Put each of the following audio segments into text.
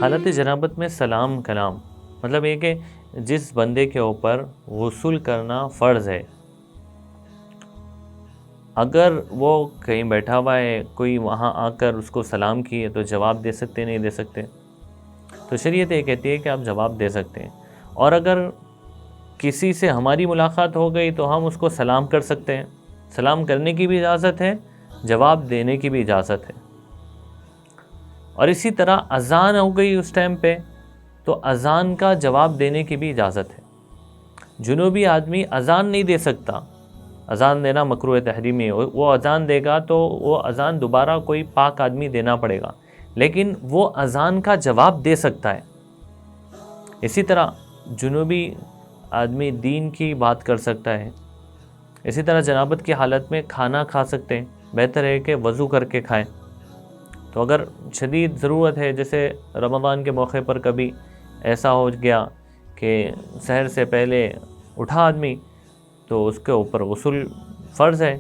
حالت جنابت میں سلام کلام مطلب یہ کہ جس بندے کے اوپر غسل کرنا فرض ہے، اگر وہ کہیں بیٹھا ہوا ہے، کوئی وہاں آ کر اس کو سلام کیے تو جواب دے سکتے نہیں دے سکتے؟ تو شریعت یہ کہتی ہے کہ آپ جواب دے سکتے ہیں، اور اگر کسی سے ہماری ملاقات ہو گئی تو ہم اس کو سلام کر سکتے ہیں، سلام کرنے کی بھی اجازت ہے، جواب دینے کی بھی اجازت ہے۔ اور اسی طرح اذان ہو گئی اس ٹائم پہ تو اذان کا جواب دینے کی بھی اجازت ہے۔ جنوبی آدمی اذان نہیں دے سکتا، اذان دینا مکروہ تحریمی ہے، وہ اذان دے گا تو وہ اذان دوبارہ کوئی پاک آدمی دینا پڑے گا، لیکن وہ اذان کا جواب دے سکتا ہے۔ اسی طرح جنوبی آدمی دین کی بات کر سکتا ہے۔ اسی طرح جنابت کی حالت میں کھانا کھا سکتے ہیں، بہتر ہے کہ وضو کر کے کھائیں۔ تو اگر شدید ضرورت ہے، جیسے رمضان کے موقع پر کبھی ایسا ہو گیا کہ سحر سے پہلے اٹھا آدمی تو اس کے اوپر غسل فرض ہے،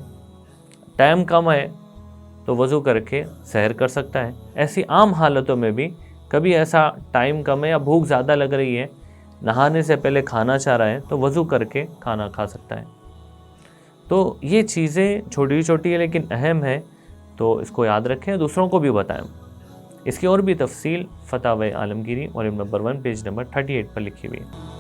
ٹائم کم ہے تو وضو کر کے سحر کر سکتا ہے۔ ایسی عام حالتوں میں بھی کبھی ایسا ٹائم کم ہے یا بھوک زیادہ لگ رہی ہے، نہانے سے پہلے کھانا چاہ رہا ہے تو وضو کر کے کھانا کھا سکتا ہے۔ تو یہ چیزیں چھوٹی چھوٹی ہیں لیکن اہم ہے، تو اس کو یاد رکھیں، دوسروں کو بھی بتائیں۔ اس کی اور بھی تفصیل فتاوی عالمگیری والیوم نمبر 1 پیج نمبر 38 پر لکھی ہوئی ہے۔